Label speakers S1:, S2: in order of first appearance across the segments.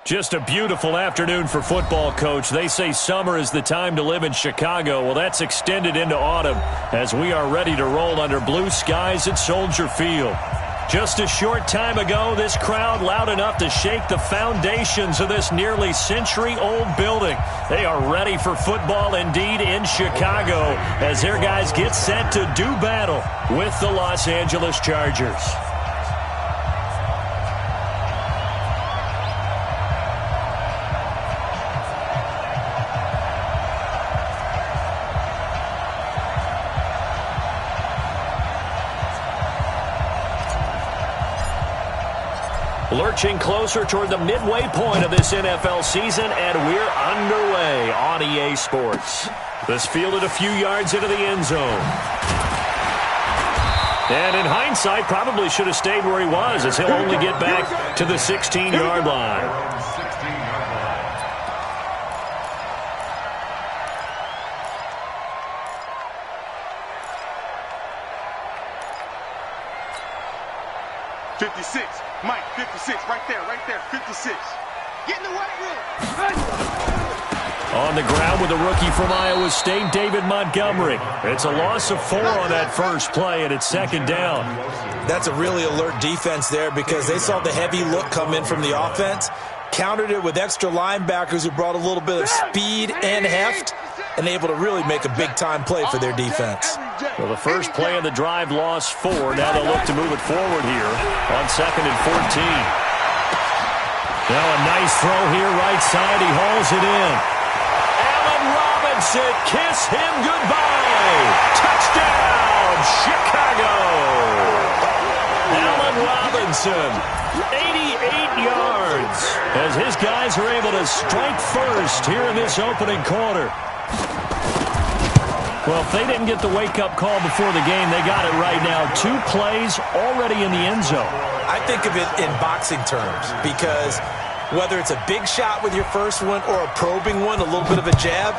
S1: Just a beautiful afternoon for football, Coach. They say summer is the time to live in Chicago. Well, that's extended into autumn as we are ready to roll under blue skies at Soldier Field. Just a short time ago, this crowd loud enough to shake the foundations of this nearly century-old building. They are ready for football indeed in Chicago as their guys get set to do battle with the Los Angeles Chargers. Lurching closer toward the midway point of this NFL season, and we're underway on EA Sports. This fielded a few yards into the end zone. And in hindsight, probably should have stayed where he was, as he'll only get back to the 16-yard line.
S2: Mike, 56, right there, 56. Get in the weight room.
S1: On the ground with a rookie from Iowa State, David Montgomery. It's a loss of 4 on that first play, and it's second down.
S3: That's a really alert defense there because they saw the heavy look come in from the offense, countered it with extra linebackers who brought a little bit of speed and heft, and able to really make a big-time play for their defense.
S1: Well, the first play of the drive lost 4. Now they'll look to move it forward here on 2nd and 14. Now a nice throw here, right side. He hauls it in. Allen Robinson, kiss him goodbye. Touchdown, Chicago. Allen Robinson, 88 yards, as his guys are able to strike first here in this opening quarter. Well, if they didn't get the wake-up call before the game, they got it right now. 2 plays already in the end zone.
S3: I think of it in boxing terms because whether it's a big shot with your first one or a probing one, a little bit of a jab,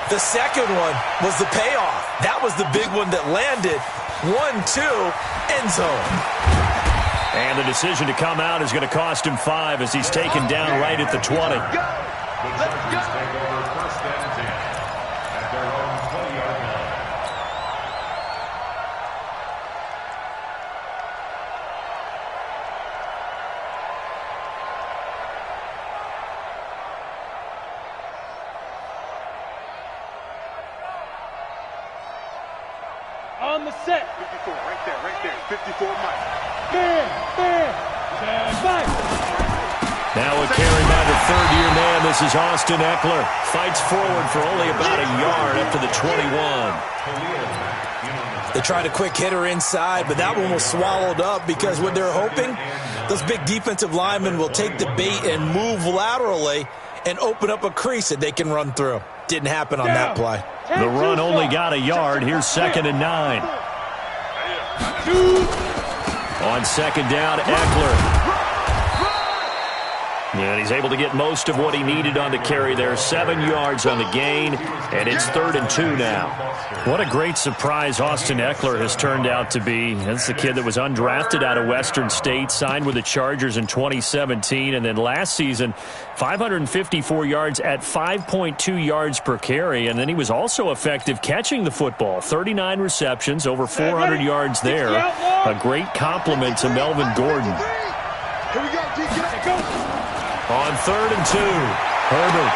S3: the second one was the payoff. That was the big one that landed. 1-2, end zone.
S1: And the decision to come out is going to cost him 5 as he's taken down right at the 20.
S2: Let's go.
S4: On the set.
S2: 54, right there. 54, Mike.
S4: Stand by.
S1: Now a carry by the third-year man. This is Austin Eckler. Fights forward for only about a yard up to the 21.
S3: They tried a quick hitter inside, but that one was swallowed up because what they're hoping, those big defensive linemen will take the bait and move laterally and open up a crease that they can run through. Didn't happen on that play.
S1: The run only got a yard. Here's 2nd and 9. On 2nd down, Eckler. And he's able to get most of what he needed on the carry there. 7 yards on the gain, and it's 3rd and 2 now. What a great surprise Austin Eckler has turned out to be. That's the kid that was undrafted out of Western State, signed with the Chargers in 2017, and then last season, 554 yards at 5.2 yards per carry, and then he was also effective catching the football. 39 receptions, over 400 yards there. A great compliment to Melvin Gordon.
S2: Here we go, Go.
S1: On 3rd and 2, Herbert.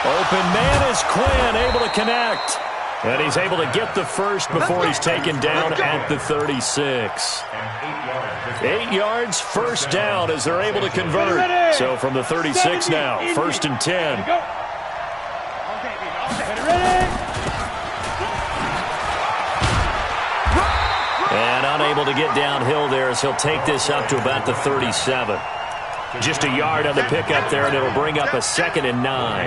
S1: Open man is Quinn, able to connect. And he's able to get the first before he's taken down at the 36. 8 yards, first down as they're able to convert. So from the 36 now, 1st and 10. And unable to get downhill there as he'll take this up to about the 37. Just a yard on the pickup there, and it'll bring up a 2nd and 9.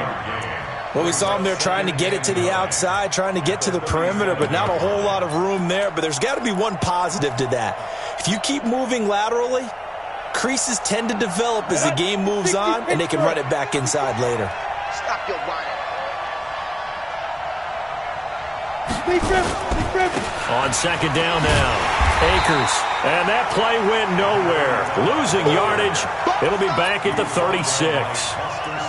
S3: Well, we saw him there trying to get it to the outside, trying to get to the perimeter, but not a whole lot of room there. But there's got to be one positive to that. If you keep moving laterally, creases tend to develop as the game moves on, and they can run it back inside later.
S2: Stop your whining.
S4: Big rip.
S1: On 2nd down now. Akers, and that play went nowhere. Losing yardage, it'll be back at the 36.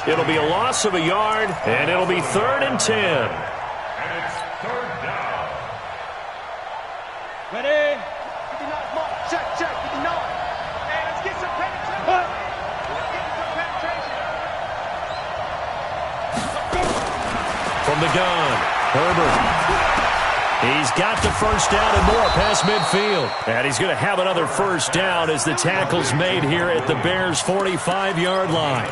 S1: It'll be a loss of a yard, and it'll be 3rd and 10.
S2: And it's 3rd down. Ready? 59, mark. Check, 59. Hey, let's get some penetration. Let's get some penetration.
S1: From the gun, Herbert. He's got the first down and more past midfield. And he's going to have another first down as the tackle's made here at the Bears' 45-yard line.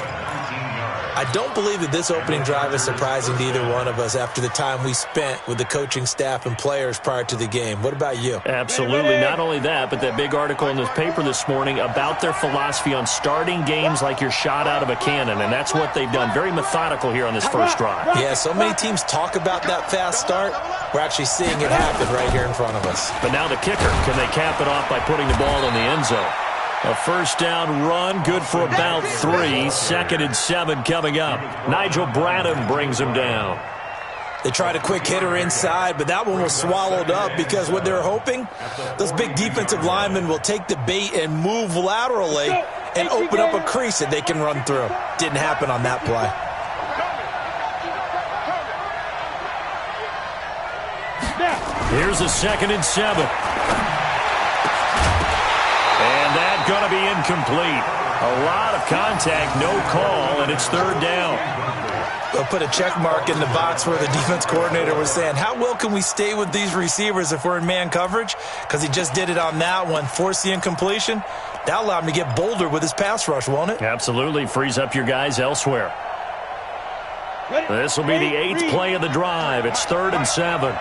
S3: I don't believe that this opening drive is surprising to either one of us after the time we spent with the coaching staff and players prior to the game. What about you?
S1: Absolutely. Not only that, but that big article in the paper this morning about their philosophy on starting games like you're shot out of a cannon, and that's what they've done. Very methodical here on this first drive.
S3: Yeah, so many teams talk about that fast start. We're actually seeing it happen right here in front of us.
S1: But now the kicker. Can they cap it off by putting the ball in the end zone? A first down run, good for about 3. 2nd and 7 coming up. Nigel Bradham brings him down.
S3: They tried a quick hitter inside, but that one was swallowed up because what they're hoping, those big defensive linemen will take the bait and move laterally and open up a crease that they can run through. Didn't happen on that play.
S1: Here's a 2nd and 7. And that's going to be incomplete. A lot of contact, no call, and it's 3rd down.
S3: They'll put a check mark in the box where the defense coordinator was saying, how well can we stay with these receivers if we're in man coverage? Because he just did it on that one, forced the incompletion. That allowed him to get bolder with his pass rush, won't it?
S1: Absolutely. Frees up your guys elsewhere. This will be the 8th play of the drive. It's 3rd and 7.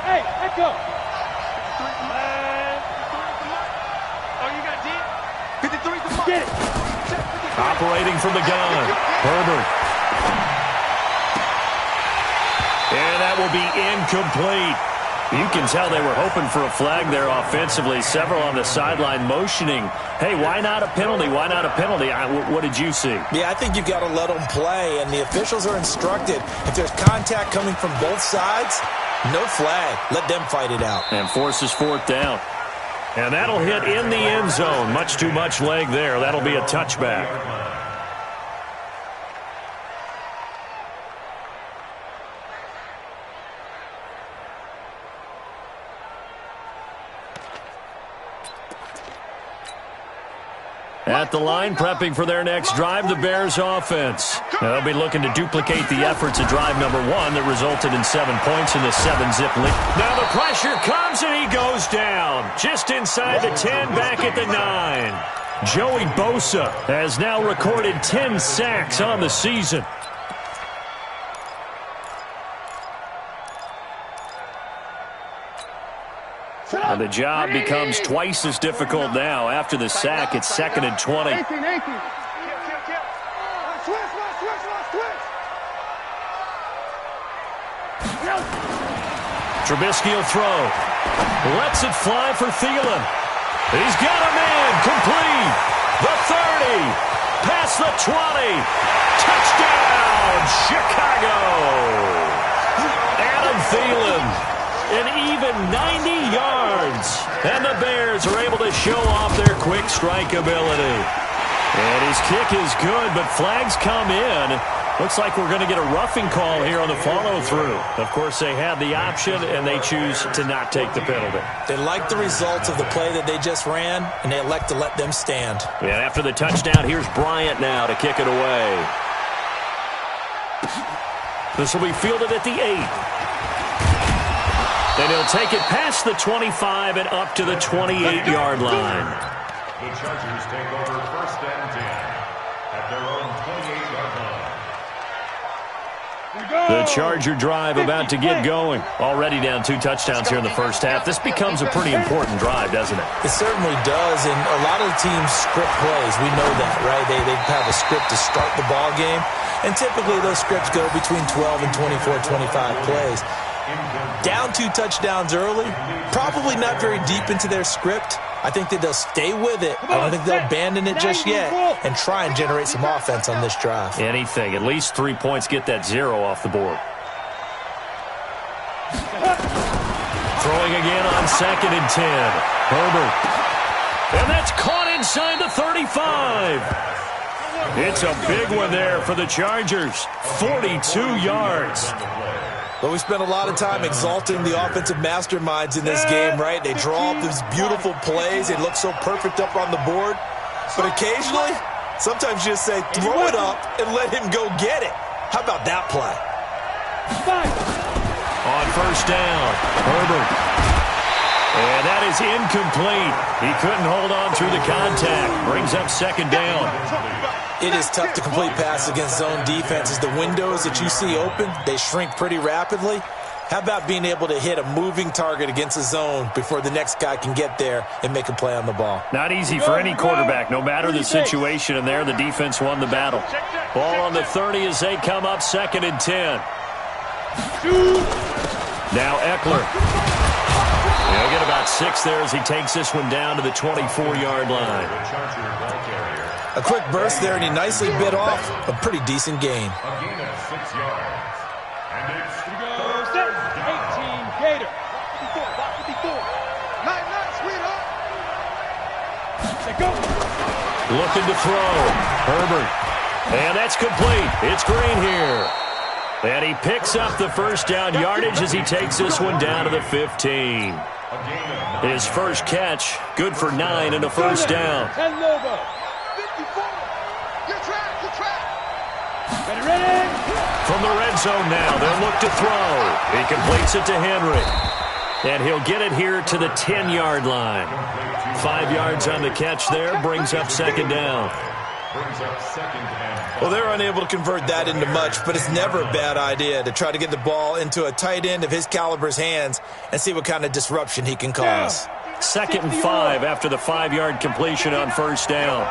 S2: Hey, let's go. Oh, you got D? 53 to get it.
S1: Operating from the gun, Herbert. And that will be incomplete. You can tell they were hoping for a flag there offensively. Several on the sideline motioning, hey, why not a penalty? Why not a penalty? What did you see?
S3: Yeah, I think you've got to let them play, and the officials are instructed. If there's contact coming from both sides, no flag. Let them fight it out.
S1: And forces 4th down. And that'll hit in the end zone. Much too much leg there. That'll be a touchback. At the line, prepping for their next drive, the Bears offense. They'll be looking to duplicate the efforts of drive number 1 that resulted in 7 points in the 7-zip lead. Now the pressure comes and he goes down. Just inside the 10, back at the 9. Joey Bosa has now recorded 10 sacks on the season. And the job becomes twice as difficult now. After the sack, it's 2nd and 20. Trubisky will throw. Lets it fly for Thielen. He's got a man. Complete. The 30. Past the 20. Touchdown, Chicago. Adam Thielen. An even 90 yards. And the Bears are able to show off their quick strike ability. And his kick is good, but flags come in. Looks like we're going to get a roughing call here on the follow-through. Of course, they have the option, and they choose to not take the penalty. They like the results of the play that they just ran, and they elect to let them stand. And after the touchdown, here's Bryant now to kick it away. This will be fielded at the 8. And he'll take it past the 25 and up to the 28-yard line.
S4: The Chargers take over 1st and 10 at their own 28-yard line.
S1: The Charger drive about to get going. Already down 2 touchdowns here in the first half. This becomes a pretty important drive, doesn't it?
S3: It certainly does, and a lot of the teams script plays. We know that, right? They have a script to start the ball game, and typically those scripts go between 12 and 24, 25 plays. Down 2 touchdowns early, probably not very deep into their script. I think that they'll stay with it. I don't think they'll abandon it just yet and try and generate some offense on this drive.
S1: Anything. At least 3 points, get that 0 off the board. Throwing again on 2nd and 10. Herbert. And that's caught inside the 35. It's a big one there for the Chargers. 42 yards.
S3: But we spent a lot of time exalting the offensive masterminds in this game, right? They draw up these beautiful plays. They look so perfect up on the board. But occasionally, sometimes you just say, throw it up and let him go get it. How about that play?
S1: On 1st down, Herbert. And that is incomplete. He couldn't hold on through the contact. Brings up 2nd down.
S3: It is tough to complete passes against zone defenses. The windows that you see open, they shrink pretty rapidly. How about being able to hit a moving target against a zone before the next guy can get there and make a play on the ball?
S1: Not easy for any quarterback, no matter the situation. And there, the defense won the battle. Ball on the 30 as they come up 2nd and 10. Now Eckler. He'll get about 6 there as he takes this one down to the 24-yard line.
S3: A quick burst there, and he nicely bit off a pretty decent gain.
S4: A gain of 6 yards. And it's
S2: 18 Gator. 54. Night, sweetheart. Say go.
S1: Looking to throw. Herbert. And that's complete. It's Green here. And he picks up the 1st down yardage as he takes this one down to the 15. His first catch, good for 9 and a 1st down.
S2: 10 Lobo. 54. You're trapped. Ready?
S1: From the red zone now, they'll look to throw. He completes it to Henry. And he'll get it here to the 10-yard line. 5 yards on the catch there, brings up 2nd down.
S3: Well, they're unable to convert that into much, but it's never a bad idea to try to get the ball into a tight end of his caliber's hands and see what kind of disruption he can cause.
S1: 2nd and 5 after the 5-yard completion on 1st down.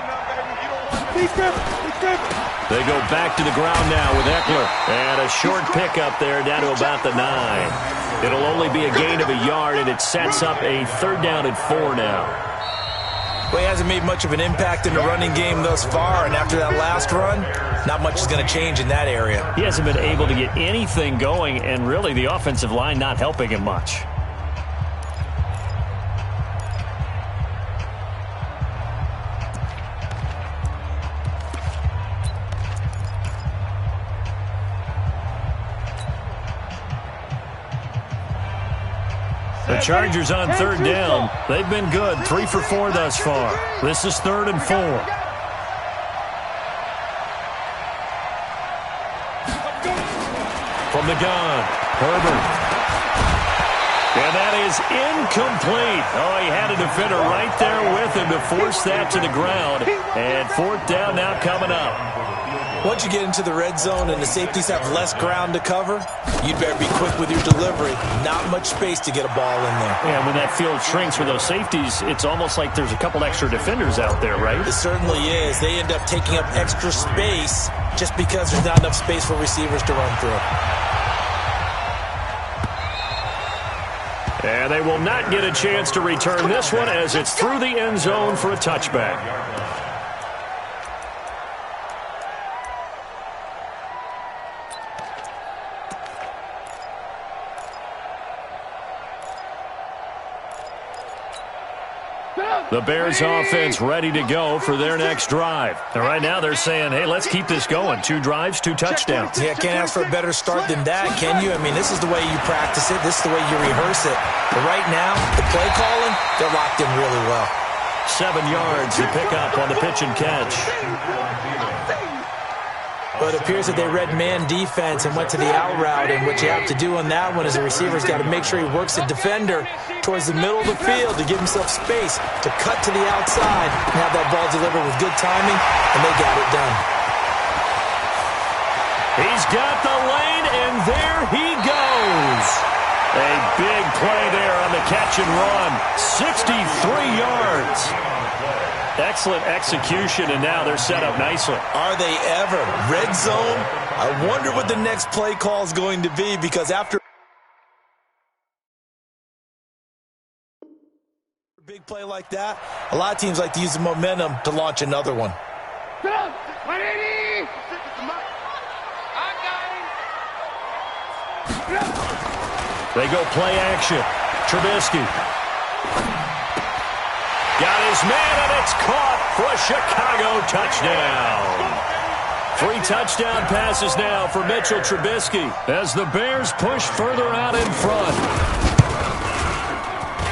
S1: They go back to the ground now with Eckler. And a short pickup there down to about the 9. It'll only be a gain of a yard, and it sets up a 3rd down and 4 now.
S3: Well, he hasn't made much of an impact in the running game thus far, and after that last run, not much is going to change in that area.
S1: He hasn't been able to get anything going, and really the offensive line not helping him much. The Chargers on 3rd down. They've been good, 3 for 4 thus far. This is 3rd and 4. From the gun, Herbert. And that is incomplete. Oh, he had a defender right there with him to force that to the ground. And 4th down now coming up.
S3: Once you get into the red zone and the safeties have less ground to cover, you'd better be quick with your delivery. Not much space to get a ball in there.
S1: Yeah, when that field shrinks with those safeties, it's almost like there's a couple extra defenders out there, right?
S3: It certainly is. They end up taking up extra space just because there's not enough space for receivers to run through.
S1: And they will not get a chance to return this one as it's through the end zone for a touchback. The Bears offense ready to go for their next drive. And right now they're saying, hey, let's keep this going. 2 drives, 2 touchdowns.
S3: Yeah, can't ask for a better start than that, can you? I mean, this is the way you practice it. This is the way you rehearse it. But right now, the play calling, they're locked in really well.
S1: 7 yards to pick up on the pitch and catch.
S3: But it appears that they read man defense and went to the out route, and what you have to do on that one is the receiver's got to make sure he works the defender towards the middle of the field to give himself space to cut to the outside and have that ball delivered with good timing, and they got it done.
S1: He's got the lane, and there he goes. A big play there on the catch and run. 63 yards. Excellent execution, and now they're set up nicely.
S3: Are they ever? Red zone? I wonder what the next play call is going to be, because after a big play like that, a lot of teams like to use the momentum to launch another one.
S2: 180!
S1: They go play action. Trubisky. Got his man, and it's caught for a Chicago touchdown. 3 touchdown passes now for Mitchell Trubisky as the Bears push further out in front.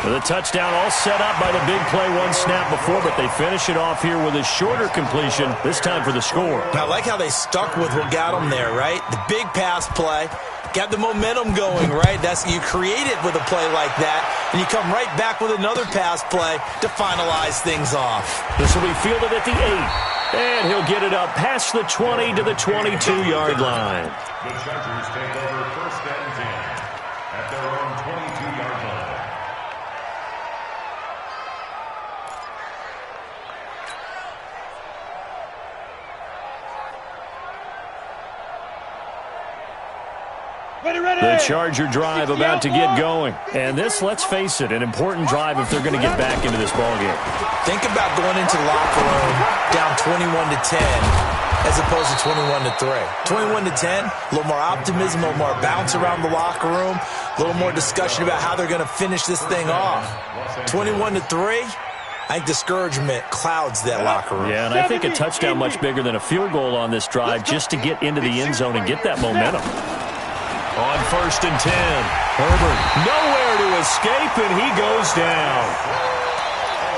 S1: The touchdown all set up by the big play one snap before, but they finish it off here with a shorter completion, this time for the score.
S3: I like how they stuck with what got them there, right? The big pass play, got the momentum going, right? You create it with a play like that, and you come right back with another pass play to finalize things off.
S1: This will be fielded at the 8, and he'll get it up past the 20 to the 22-yard line.
S4: The Chargers take over 1st and 10 at their own 22-yard line.
S1: The Charger drive about to get going. And this, let's face it, an important drive if they're going to get back into this ballgame.
S3: Think about going into the locker room down 21-10 as opposed to 21-3. 21-10, a little more optimism, a little more bounce around the locker room, a little more discussion about how they're going to finish this thing off. 21-3, I think discouragement clouds that locker room.
S1: Yeah, and I think a touchdown much bigger than a field goal on this drive just to get into the end zone and get that momentum. On 1st and 10, Herbert nowhere to escape, and he goes down.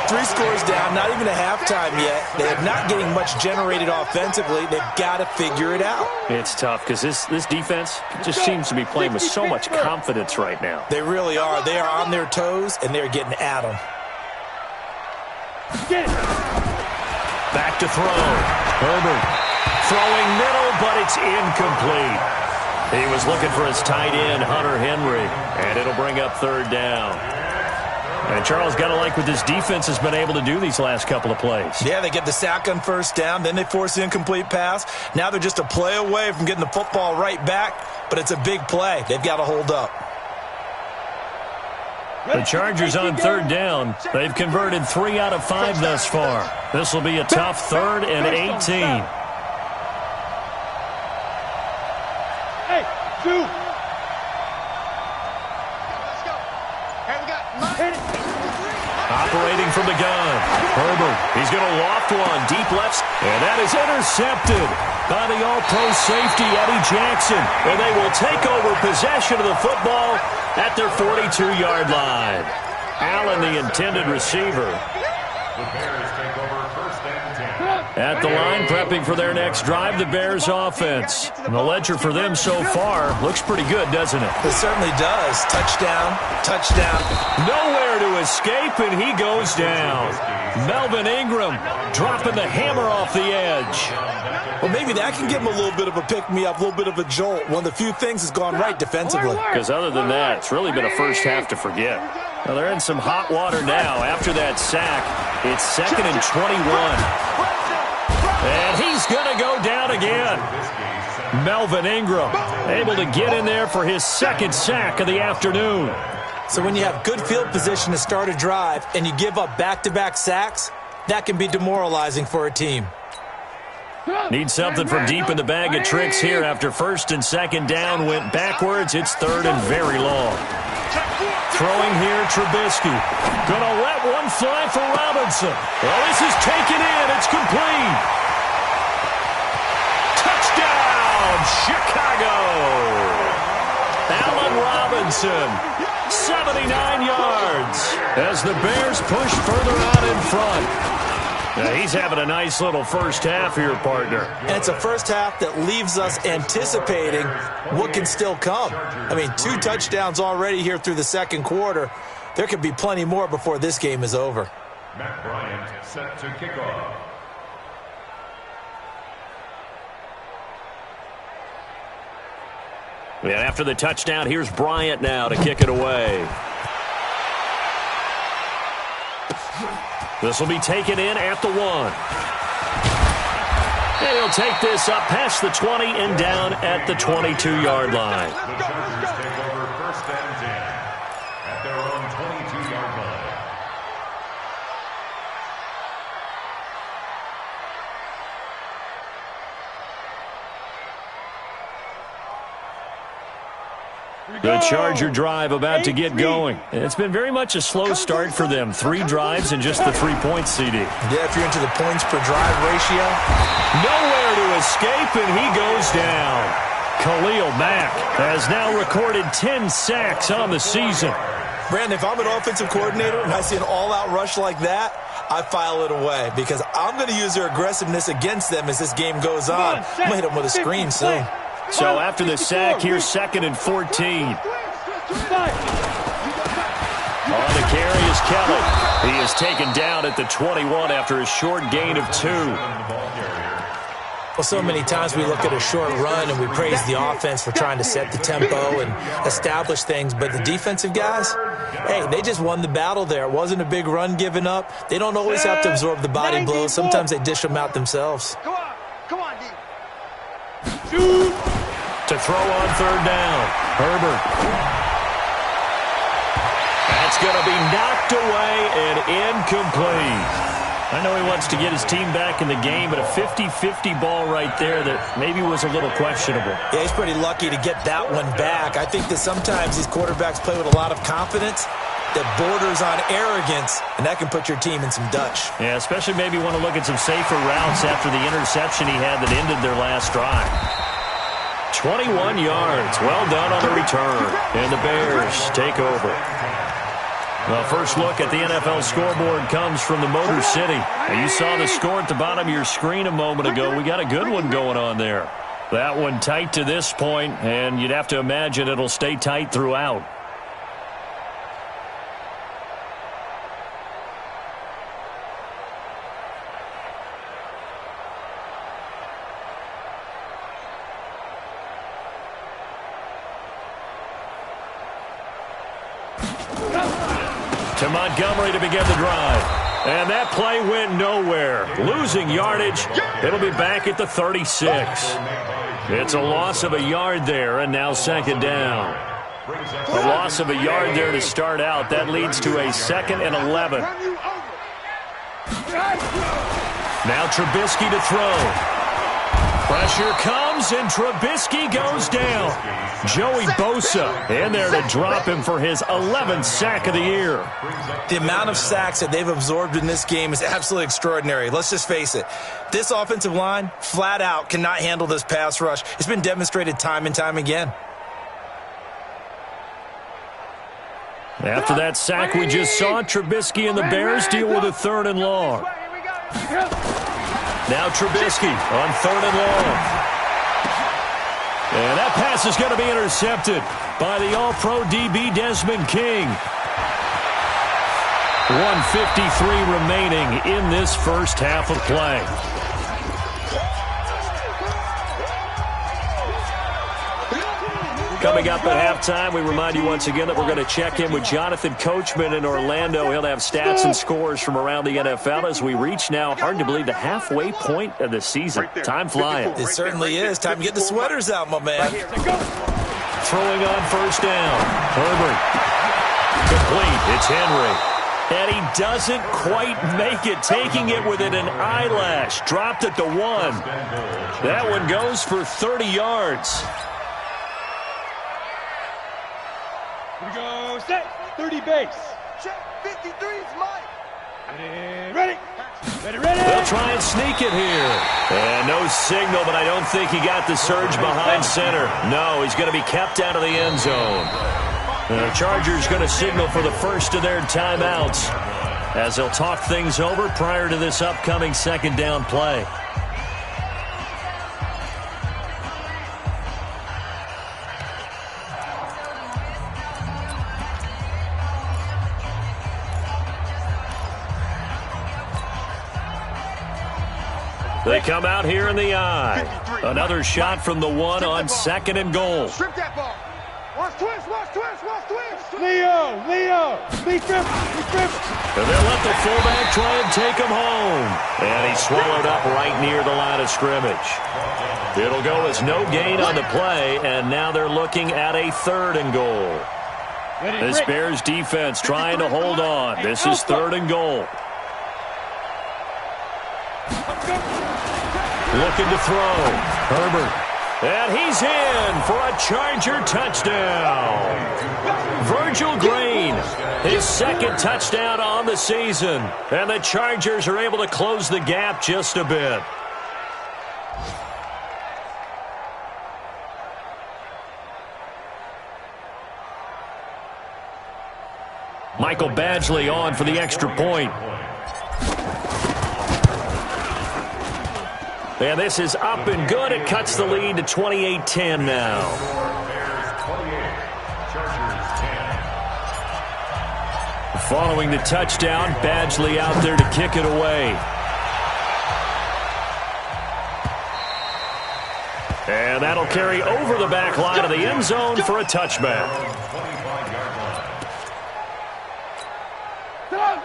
S3: 3 scores down, not even a halftime yet. They're not getting much generated offensively. They've got to figure it out.
S1: It's tough because this defense just seems to be playing with so much confidence right now.
S3: They really are. They are on their toes, and they're getting at them.
S1: Back to throw. Herbert throwing middle, but it's incomplete. He was looking for his tight end, Hunter Henry, and it'll bring up 3rd down. And Charles, got to like what this defense has been able to do these last couple of plays.
S3: Yeah, they get the sack on 1st down, then they force the incomplete pass. Now they're just a play away from getting the football right back, but it's a big play. They've got to hold up.
S1: The Chargers on 3rd down. They've converted 3 out of 5 thus far. This will be a tough 3rd and 18. Operating from the gun. Herbert, he's going to loft one deep left. And that is intercepted by the all-pro safety, Eddie Jackson. And they will take over possession of the football at their 42-yard line. Allen, the intended receiver.
S4: The Bears take over 1st and 10.
S1: At the line, prepping for their next drive, the Bears offense. And the ledger for them so far looks pretty good, doesn't it?
S3: It certainly does. Touchdown, touchdown.
S1: Nowhere to escape, and he goes down. Melvin Ingram dropping the hammer off the edge.
S3: Well, maybe that can give him a little bit of a pick-me-up, a little bit of a jolt. One of the few things that's gone right defensively.
S1: Because other than that, it's really been a first half to forget. Well, they're in some hot water now after that sack. It's 2nd and 21. And he's going to go down again. Melvin Ingram able to get in there for his 2nd sack of the afternoon.
S3: So when you have good field position to start a drive and you give up back-to-back sacks, that can be demoralizing for a team.
S1: Need something from deep in the bag of tricks here after 1st and 2nd down went backwards. It's 3rd and very long. Throwing here, Trubisky. Gonna let one fly for Robinson. Well, this is taken in. It's complete. Touchdown, Chicago. Allen Robinson, 79 yards as the Bears push further out in front. Now, he's having a nice little first half here, partner.
S3: And it's a first half that leaves us anticipating what can still come. I mean, 2 touchdowns already here through the 2nd quarter. There could be plenty more before this game is over.
S4: Matt Bryant set to kick off.
S1: And after the touchdown, here's Bryant now to kick it away. This will be taken in at the 1. And he'll take this up past the 20 and down at the 22-yard line.
S4: The Chargers take over 1st and 10 at their own 22-yard line.
S1: The Charger drive about to get going. It's been very much a slow start for them. 3 drives and just the 3 points, CD.
S3: Yeah, if you're into the points per drive ratio.
S1: Nowhere to escape, and he goes down. Khalil Mack has now recorded 10 sacks on the season.
S3: Brandon, if I'm an offensive coordinator and I see an all-out rush like that, I file it away because I'm going to use their aggressiveness against them as this game goes on. I'm going to hit them with a screen soon.
S1: So after the sack, here's 2nd and 14. On the carry is Kelly. He is taken down at the 21 after a short gain of 2.
S3: Well, so many times we look at a short run and we praise the offense for trying to set the tempo and establish things, but the defensive guys, hey, they just won the battle there. It wasn't a big run given up. They don't always have to absorb the body blows. Sometimes they dish them out themselves.
S2: Come on, D.
S1: To throw on 3rd down, Herbert. That's going to be knocked away and incomplete. I know he wants to get his team back in the game, but a 50-50 ball right there that maybe was a little questionable.
S3: Yeah, he's pretty lucky to get that one back. I think that sometimes these quarterbacks play with a lot of confidence that borders on arrogance, and that can put your team in some Dutch.
S1: Yeah, especially maybe want to look at some safer routes after the interception he had that ended their last drive. 21 yards. Well done on the return. And the Bears take over. The first look at the NFL scoreboard comes from the Motor City. Now, you saw the score at the bottom of your screen a moment ago. We got a good one going on there. That one tight to this point, and you'd have to imagine it'll stay tight throughout. To Montgomery to begin the drive. And that play went nowhere. Losing yardage. It'll be back at the 36. It's a loss of a yard there, and now 2nd down. A loss of a yard there to start out. That leads to a 2nd and 11. Now Trubisky to throw. Pressure comes, and Trubisky goes down. Joey Bosa in there to drop him for his 11th sack of the year.
S3: The amount of sacks that they've absorbed in this game is absolutely extraordinary. Let's just face it. This offensive line, flat out, cannot handle this pass rush. It's been demonstrated time and time again.
S1: After that sack we just saw, Trubisky and the Bears deal with a 3rd and long. Now Trubisky on 3rd and long. And that pass is going to be intercepted by the All-Pro DB Desmond King. 1:53 remaining in this first half of play. Coming up at halftime, we remind you once again that we're going to check in with Jonathan Coachman in Orlando. He'll have stats and scores from around the NFL as we reach now, hard to believe, the halfway point of the season. Time flying.
S3: It certainly is. Time to get the sweaters out, my man.
S1: Throwing on 1st down. Herbert. Complete. It's Henry. And he doesn't quite make it, taking it within an eyelash. Dropped at the 1. That one goes for 30 yards.
S2: Here we go. Set. 30 base. Check. 53 is mine. Ready.
S1: They'll try and sneak it here. And no signal, but I don't think he got the surge behind center. No, he's going to be kept out of the end zone. The Chargers going to signal for the first of their timeouts as they'll talk things over prior to this upcoming 2nd down play. They come out here in the eye. Another shot from the 1 on 2nd and goal.
S2: Strip that ball. Watch twist. Leo. Lee Griffin.
S1: And they'll let the fullback try and take him home. And he's swallowed up right near the line of scrimmage. It'll go as no gain on the play, and now they're looking at a 3rd and goal. This Bears defense trying to hold on. This is 3rd and goal. Looking to throw. Herbert And he's in for a Charger touchdown. Virgil Green, his second touchdown on the season. And the Chargers are able to close the gap just a bit. Michael Badgley on for the extra point. And this is up and good. It cuts the lead to 28-10 now. Following the touchdown, Badgley out there to kick it away. And that'll carry over the back line of the end zone for a touchback.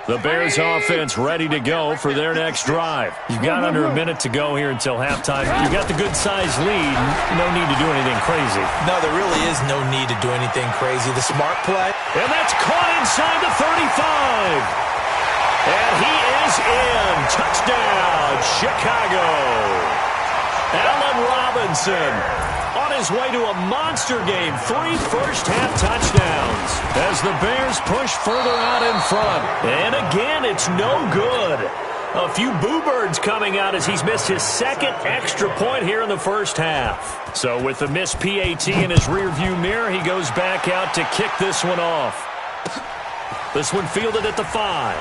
S1: The Bears offense ready to go for their next drive. You've got under a minute to go here until halftime. You've got the good-sized lead. No need to do anything crazy.
S3: No, there really is no need to do anything crazy. The smart play.
S1: And that's caught inside the 35. And he is in. Touchdown, Chicago. Allen Robinson on his way to a monster game. 3 first-half touchdowns as the Bears push further out in front. And again, it's no good. A few boo birds coming out as he's missed his second extra point here in the first half. So with the missed PAT in his rearview mirror, he goes back out to kick this one off. This one fielded at the 5.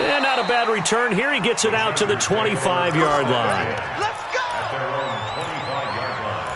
S1: And not a bad return here. He gets it out to the 25-yard line.
S2: Let's go!
S4: At their own 25-yard line.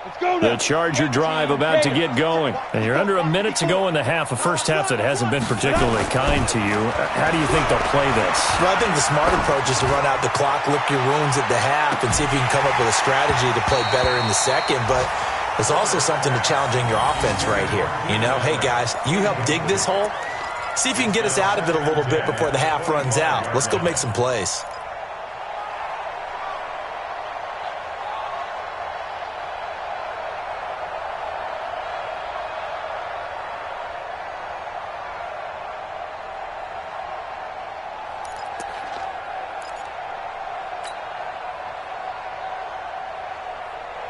S2: Let's go now.
S1: The Charger drive about to get going. And you're under a minute to go in the half, a first half that hasn't been particularly kind to you. How do you think they'll play this?
S3: Well, I think the smart approach is to run out the clock, lick your wounds at the half, and see if you can come up with a strategy to play better in the second. But there's also something to challenging your offense right here. You know, hey, guys, you help dig this hole. See if you can get us out of it a little bit before the half runs out. Let's go make some plays.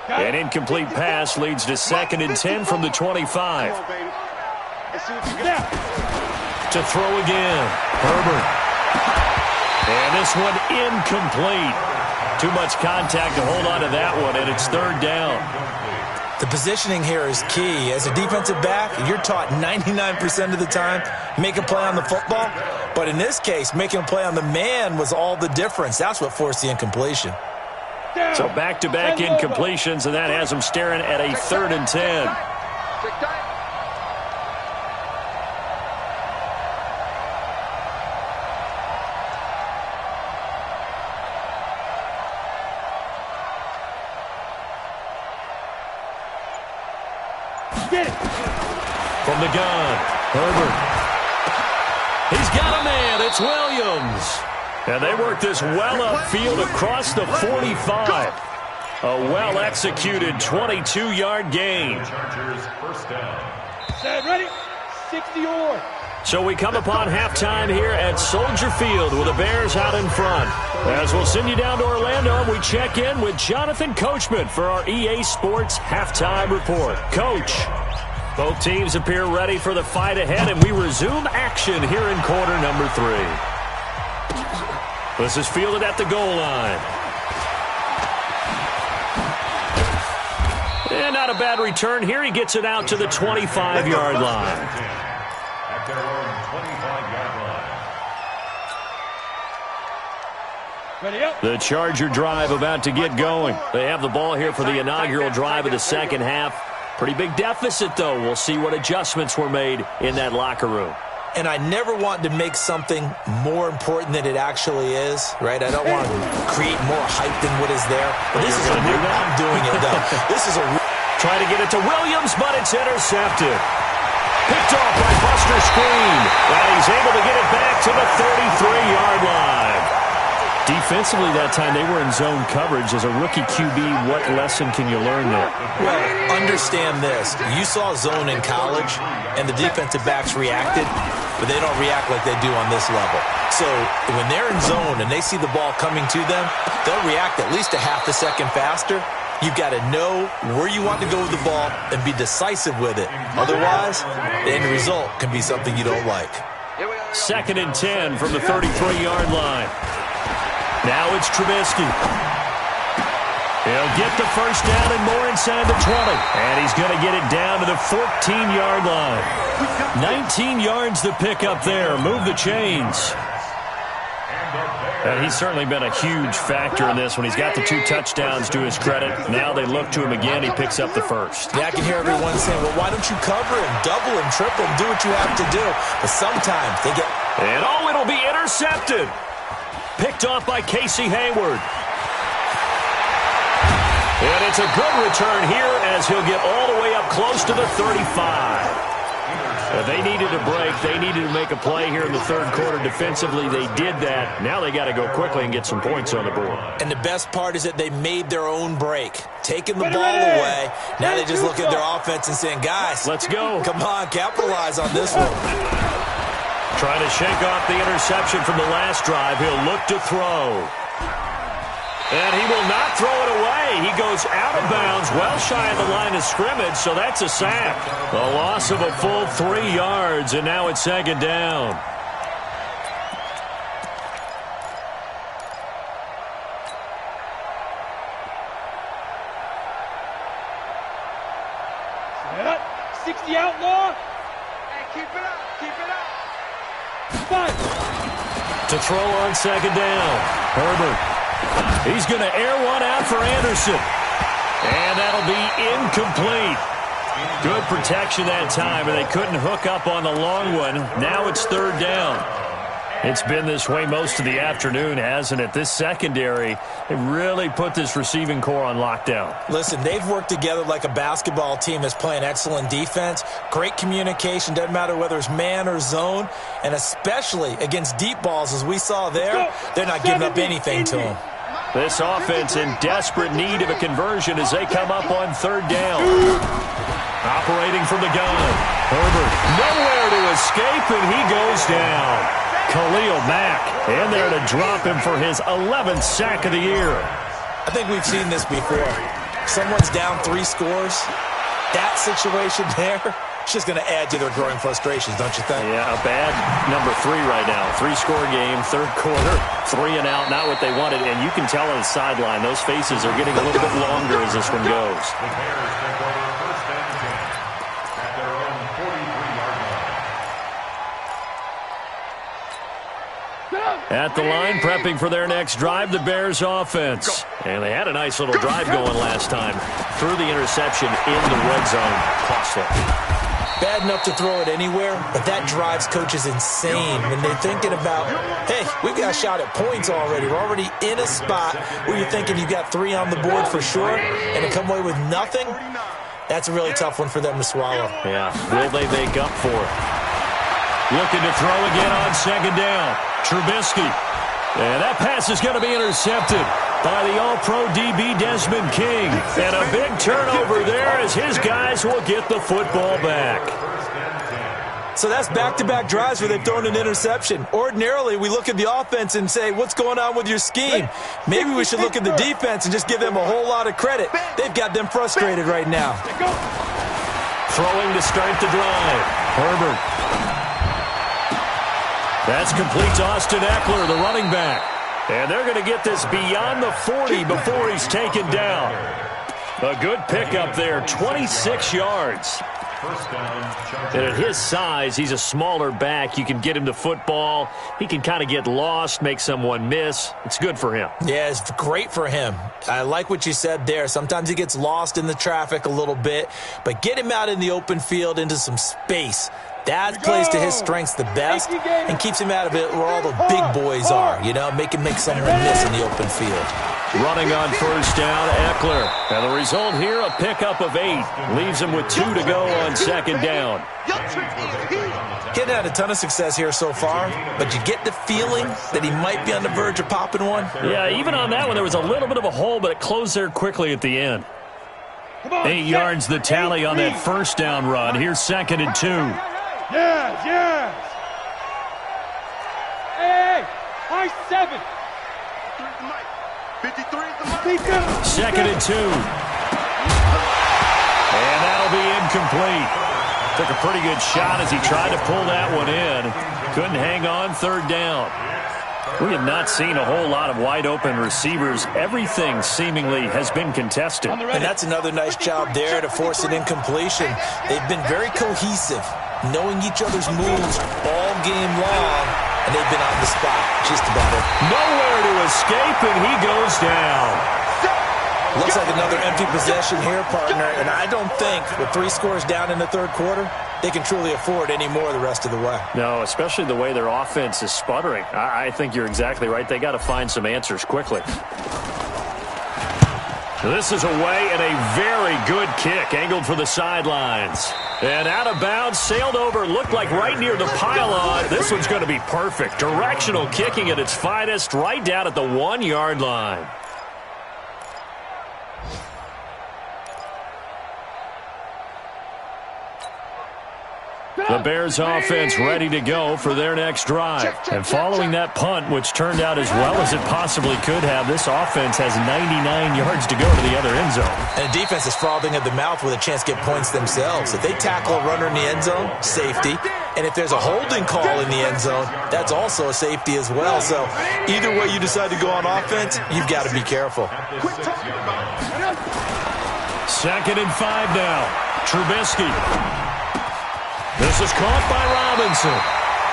S1: An incomplete pass leads to 2nd and 10 from the 25.
S2: Come on, baby. Let's see what you got.
S1: To throw again. Herbert. And this one incomplete. Too much contact to hold on to that one, and it's 3rd down.
S3: The positioning here is key. As a defensive back, you're taught 99% of the time, make a play on the football. But in this case, making a play on the man was all the difference. That's what forced the incompletion.
S1: So back-to-back incompletions, and that has them staring at a 3rd and 10.
S2: Get it.
S1: From the gun, Herbert. He's got a man. It's Williams. And they work this well upfield across the 45. A well-executed 22-yard gain.
S4: Chargers first down.
S2: Set, ready? 60 or.
S1: So we come upon halftime here at Soldier Field with the Bears out in front. As we'll send you down to Orlando, and we check in with Jonathan Coachman for our EA Sports Halftime Report. Coach, both teams appear ready for the fight ahead, and we resume action here in quarter number 3. This is fielded at the goal line. And not a bad return here. He gets it out to the 25-yard line.
S4: At their own 25-yard line.
S2: Ready up.
S1: The Charger drive about to get going. They have the ball here for the inaugural drive of the second half. Pretty big deficit, though. We'll see what adjustments were made in that locker room.
S3: And I never want to make something more important than it actually is, right? I don't want to create more hype than what is there. But this is a real, I'm doing it, though. This is a real.
S1: Trying to get it to Williams, but it's intercepted. Picked off by Buster Skrine. And he's able to get it back to the 33-yard line. Defensively that time, they were in zone coverage. As a rookie QB, what lesson can you learn there?
S3: Well, understand this. You saw zone in college, and the defensive backs reacted, but they don't react like they do on this level. So when they're in zone and they see the ball coming to them, they'll react at least a half a second faster. You've got to know where you want to go with the ball and be decisive with it. Otherwise, the end result can be something you don't like.
S1: 2nd and 10 from the 33-yard line. Now it's Trubisky. He'll get the first down and more inside the 20. And he's going to get it down to the 14-yard line. 19 yards to pick up there. Move the chains. And he's certainly been a huge factor in this when he's got the 2 touchdowns to his credit. Now they look to him again. He picks up the first.
S3: Yeah, I can hear everyone saying, well, why don't you cover him, double him, triple him, do what you have to do. But sometimes they get...
S1: And it'll be intercepted. Picked off by Casey Hayward. And it's a good return here as he'll get all the way up close to the 35. They needed a break. They needed to make a play here in the third quarter. Defensively, they did that. Now they got to go quickly and get some points on the board.
S3: And the best part is that they made their own break. Taking the ball away. Now they just look at their offense and saying, guys,
S1: let's go.
S3: Come on, capitalize on this one.
S1: Trying to shake off the interception from the last drive. He'll look to throw. And he will not throw it away. He goes out of bounds, well shy of the line of scrimmage, so that's a sack. A loss of a full 3 yards, and now it's 2nd down.
S2: Set up. 60 outlaw. Hey, keep it up. Keep it up. Fine.
S1: To throw on 2nd down. Herbert. He's going to air one out for Anderson. And that'll be incomplete. Good protection that time, and they couldn't hook up on the long one. Now it's 3rd down. It's been this way most of the afternoon, hasn't it? This secondary, they really put this receiving core on lockdown.
S3: Listen, they've worked together like a basketball team that's playing excellent defense. Great communication, doesn't matter whether it's man or zone. And especially against deep balls, as we saw there, they're not giving up anything to them.
S1: This offense in desperate need of a conversion as they come up on 3rd down. Operating from the gun. Herbert nowhere to escape, and he goes down. Khalil Mack in there to drop him for his 11th sack of the year.
S3: I think we've seen this before. Someone's down 3 scores. That situation there, it's just going to add to their growing frustrations, don't you think?
S1: Yeah, a bad number 3 right now. 3-score game, 3rd quarter, 3 and out, not what they wanted. And you can tell on the sideline, those faces are getting a little bit longer as this one goes.
S4: The Bears take over 1st and 10 at their own 43-yard line.
S1: At the line, prepping for their next drive, the Bears offense. And they had a nice little drive going last time. Threw the interception in the red zone. Costly.
S3: Bad enough to throw it anywhere, but that drives coaches insane when they're thinking about, hey, we've got a shot at points already. We're already in a spot where you're thinking you've got 3 on the board for sure, and to come away with nothing, that's a really tough one for them to swallow.
S1: Yeah, will they make up for it? Looking to throw again on 2nd down. Trubisky. And that pass is going to be intercepted by the All-Pro DB Desmond King. And a big turnover there as his guys will get the football back.
S3: So that's back-to-back drives where they've thrown an interception. Ordinarily, we look at the offense and say, what's going on with your scheme? Maybe we should look at the defense and just give them a whole lot of credit. They've got them frustrated right now.
S1: Throwing to start the drive. Herbert. That's complete to Austin Eckler, the running back. And they're going to get this beyond the 40 before he's taken down. A good pickup there, 26 yards. And at his size, he's a smaller back. You can get him the football. He can kind of get lost, make someone miss. It's good for him.
S3: Yeah, it's great for him. I like what you said there. Sometimes he gets lost in the traffic a little bit, but get him out in the open field into some space. That plays to his strengths the best and keeps him out of it where all the big boys are, you know, make someone miss in the open field.
S1: Running on 1st down, Eckler. And the result here, a pickup of 8. Leaves him with 2 to go on 2nd down.
S3: He hadn't had a ton of success here so far, but you get the feeling that he might be on the verge of popping one.
S1: Yeah, even on that one, there was a little bit of a hole, but it closed there quickly at the end. 8 yards the tally on that first down run. Here's 2nd and 2.
S2: Yes. Hey, high 7.
S1: 2nd and 2. And that'll be incomplete. Took a pretty good shot as he tried to pull that one in. Couldn't hang on, 3rd down. We have not seen a whole lot of wide-open receivers. Everything seemingly has been contested.
S3: And that's another nice job there to force an incompletion. They've been very cohesive, knowing each other's moves all game long, and they've been on the spot just about it.
S1: Nowhere to escape, and he goes down.
S3: Looks like another empty possession here, partner, and I don't think with 3 scores down in the 3rd quarter, they can truly afford any more the rest of the way.
S1: No, especially the way their offense is sputtering. I think you're exactly right. They got to find some answers quickly. This is away and a very good kick, angled for the sidelines. And out of bounds, sailed over, looked like right near the pylon. This one's going to be perfect. Directional kicking at its finest, right down at the 1-yard line. The Bears offense ready to go for their next drive. And following that punt, which turned out as well as it possibly could have, this offense has 99 yards to go to the other end zone.
S3: And the defense is frothing at the mouth with a chance to get points themselves. If they tackle a runner in the end zone, safety. And if there's a holding call in the end zone, that's also a safety as well. So either way you decide to go on offense, you've got to be careful.
S1: 2nd and 5 now. Trubisky. This is caught by Robinson.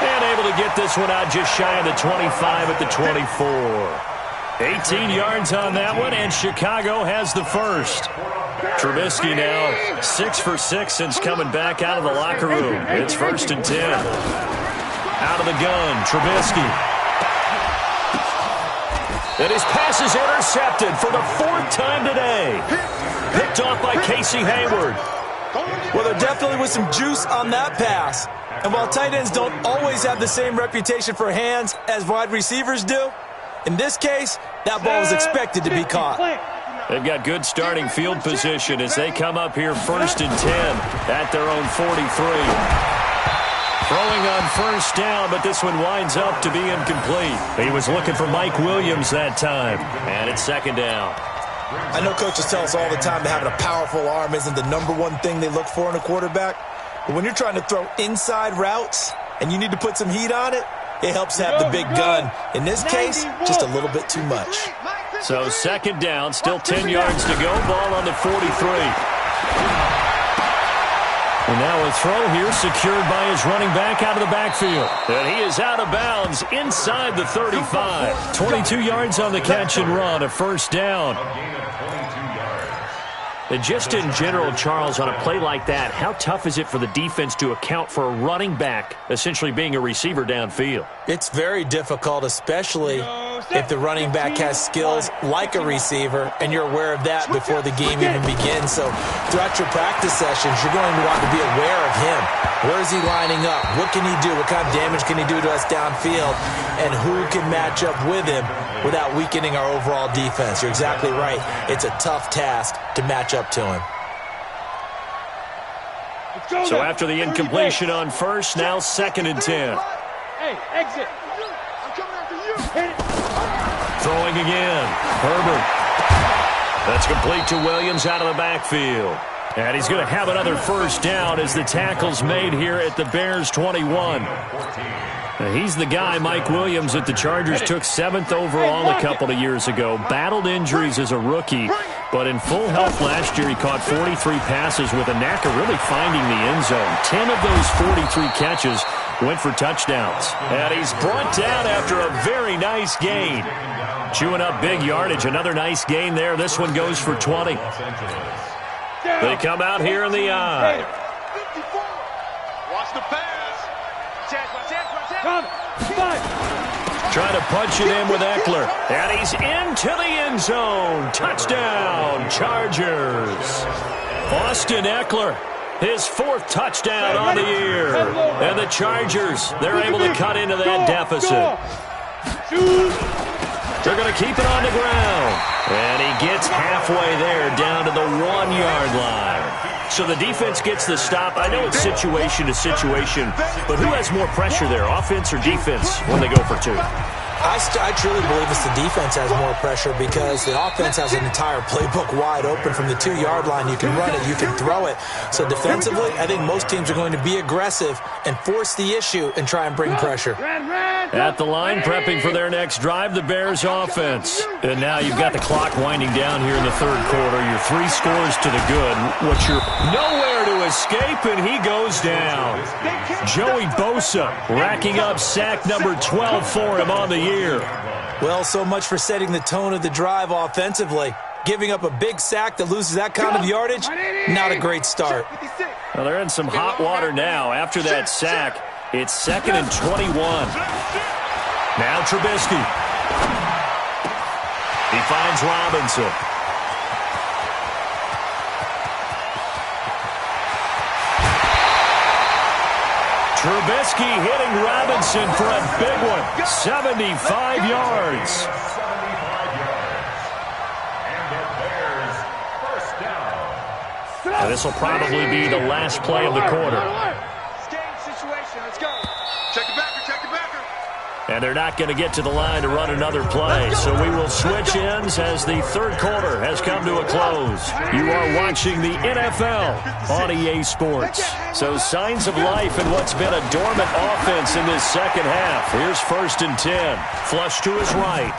S1: And able to get this one out just shy of the 25 at the 24. 18 yards on that one, and Chicago has the first. Trubisky now 6 for 6 since coming back out of the locker room. It's 1st and 10. Out of the gun, Trubisky. And his pass is intercepted for the 4th time today. Picked off by Casey Hayward.
S3: Well, there definitely was some juice on that pass. And while tight ends don't always have the same reputation for hands as wide receivers do, in this case, that ball was expected to be caught.
S1: They've got good starting field position as they come up here 1st and 10 at their own 43. Throwing on 1st down, but this one winds up to be incomplete. He was looking for Mike Williams that time, and it's 2nd down.
S3: I know coaches tell us all the time that having a powerful arm isn't the #1 thing they look for in a quarterback. But when you're trying to throw inside routes and you need to put some heat on it, it helps to have the big gun. In this case, just a little bit too much.
S1: So 2nd down, still 10 yards to go. Ball on the 43. And now a throw here secured by his running back out of the backfield. And he is out of bounds inside the 35. 22 yards on the catch and run, a 1st down. And just in general, Charles, on a play like that, how tough is it for the defense to account for a running back essentially being a receiver downfield?
S3: It's very difficult, especially if the running back has skills like a receiver, and you're aware of that before the game even begins. So throughout your practice sessions, you're going to want to be aware of him. Where is he lining up? What can he do? What kind of damage can he do to us downfield? And who can match up with him without weakening our overall defense? You're exactly right. It's a tough task to match up to him.
S1: So after the incompletion on 1st, now 2nd and 10.
S2: Hey, exit. I'm coming after you. Hit it.
S1: Throwing again. Herbert. That's complete to Williams out of the backfield. And he's going to have another 1st down as the tackle's made here at the Bears 21. Now, he's the guy, Mike Williams, that the Chargers took 7th overall a couple of years ago. Battled injuries as a rookie, but in full health last year, he caught 43 passes with a knack of really finding the end zone. 10 of those 43 catches went for touchdowns. And he's brought down after a very nice gain. Chewing up big yardage. Another nice gain there. This one goes for 20. They come out here in the eye.
S2: Watch the pass.
S1: Trying to punch it in with Eckler. And he's into the end zone. Touchdown, Chargers. Austin Eckler, his 4th touchdown on the year. And the Chargers, they're able to cut into that deficit. They're going to keep it on the ground. And he gets halfway there down to the 1-yard line. So the defense gets the stop. I know it's situation to situation, but who has more pressure there, offense or defense, when they go for 2?
S3: I truly believe it's the defense has more pressure because the offense has an entire playbook wide open from the 2-yard line. You can run it, you can throw it. So defensively, I think most teams are going to be aggressive and force the issue and try and bring pressure.
S1: At the line, prepping for their next drive, the Bears offense. And now you've got the clock winding down here in the third quarter. You're 3 scores to the good. What you're nowhere to escape, and he goes down. Joey Bosa racking up sack number 12 for him on the year.
S3: Well, so much for setting the tone of the drive offensively. Giving up a big sack that loses that kind of yardage, not a great start.
S1: Well, they're in some hot water now. After that sack, it's 2nd and 21. Now Trubisky. He finds Robinson. Trubisky hitting Robinson for a big one. 75 yards. This will probably be the last play of the quarter.
S2: Game situation. Let's go. Check it backer. Check it backer.
S1: And they're not going to get to the line to run another play. So we will switch ends as the third quarter has come to a close. You are watching the NFL on EA Sports. So signs of life in what's been a dormant offense in this second half. Here's 1st and 10. Flush to his right.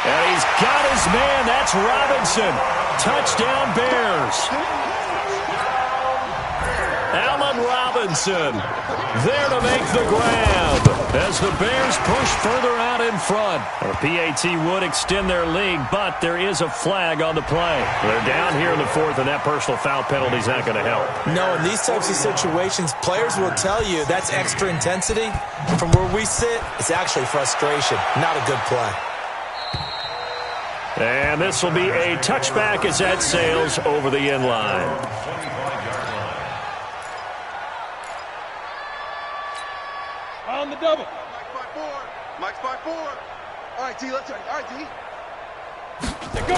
S1: And he's got his man. That's Robinson. Touchdown Bears. Allen Robinson there to make the grab as the Bears push further out in front. The PAT would extend their lead, but there is a flag on the play. They're down here in the 4th, and that personal foul penalty is not going to help.
S3: No, in these types of situations, players will tell you that's extra intensity. From where we sit, it's actually frustration, not a good play.
S1: And this will be a touchback as that sails over the end line.
S2: On the double. Mike's by 4. Mike's by 4. All right, D, let's go. All right, D. Let's go.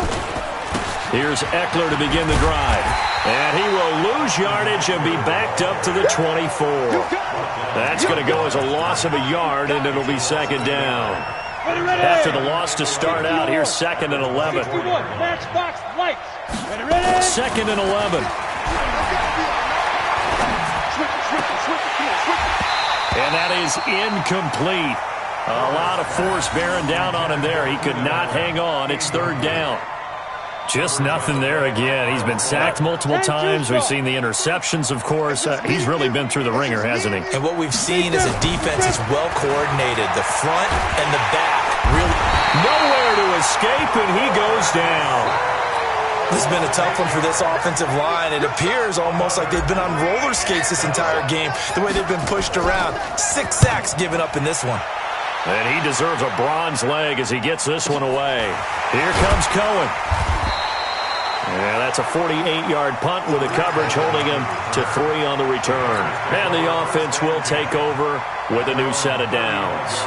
S1: Here's Eckler to begin the drive. And he will lose yardage and be backed up to the 24. That's going to go as a loss of a yard, and it'll be 2nd down. After the loss to start out, here's 2nd and 11. 2nd and 11. And that is incomplete. A lot of force bearing down on him there. He could not hang on. It's 3rd down. Just nothing there again. He's been sacked multiple times. We've seen the interceptions, of course. He's really been through the ringer, hasn't he?
S3: And what we've seen is a defense is well coordinated. The front and the back really
S1: nowhere to escape, and he goes down.
S3: This has been a tough one for this offensive line. It appears almost like they've been on roller skates this entire game, the way they've been pushed around. 6 sacks given up in this one.
S1: And he deserves a bronze leg as he gets this one away. Here comes Cohen. And that's a 48-yard punt with the coverage holding him to 3 on the return. And the offense will take over with a new set of downs.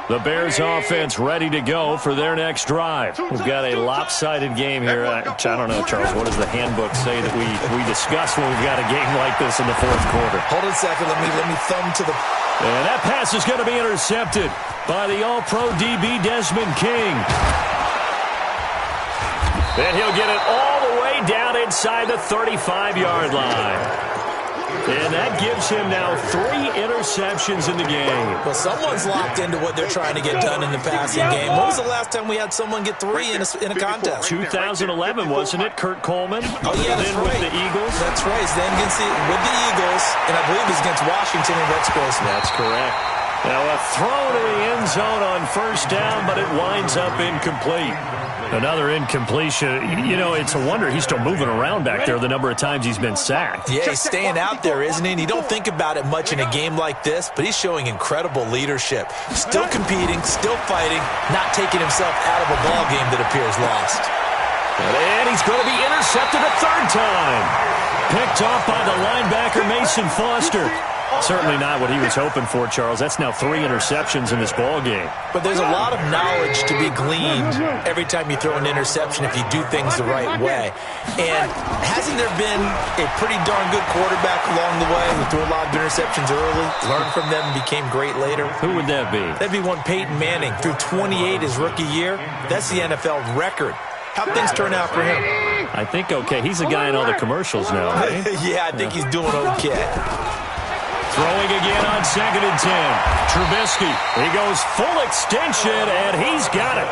S1: The Bears offense ready to go for their next drive. We've got a lopsided game here. I don't know, Charles, what does the handbook say that we discuss when we've got a game like this in the 4th quarter?
S3: Hold on a second. Let me thumb to the...
S1: And that pass is going to be intercepted by the All-Pro DB Desmond King. And he'll get it all the way down inside the 35-yard line. And that gives him now 3 interceptions in the game.
S3: Well, someone's locked into what they're trying to get done in the passing game. When was the last time we had someone get 3 in a contest?
S1: 2011, wasn't it? Kurt Coleman.
S3: Oh, yeah, that's
S1: then
S3: right.
S1: With the Eagles.
S3: That's right. Then with the Eagles, and I believe it's against Washington and Rex Grossman.
S1: That's correct. Now a throw to the end zone on 1st down, but it winds up incomplete. Another incompletion. You know, it's a wonder he's still moving around back there the number of times he's been sacked.
S3: Yeah, he's staying out there, isn't he? And you don't think about it much in a game like this, but he's showing incredible leadership. Still competing, still fighting, not taking himself out of a ball game that appears lost.
S1: And he's going to be intercepted. intercepted a third time. Picked off by the linebacker, Mason Foster. Certainly not what he was hoping for, Charles. That's now 3 interceptions in this ball game.
S3: But there's a lot of knowledge to be gleaned every time you throw an interception if you do things the right way. And hasn't there been a pretty darn good quarterback along the way who threw a lot of interceptions early, learned from them, and became great later?
S1: Who would that be?
S3: That'd be one Peyton Manning. Threw 28 his rookie year. That's the NFL record. How'd things turn out for him?
S1: I think okay. He's a guy in all the commercials now, right?
S3: Yeah, I think he's doing okay.
S1: Throwing again on 2nd and 10. Trubisky, he goes full extension, and he's got it.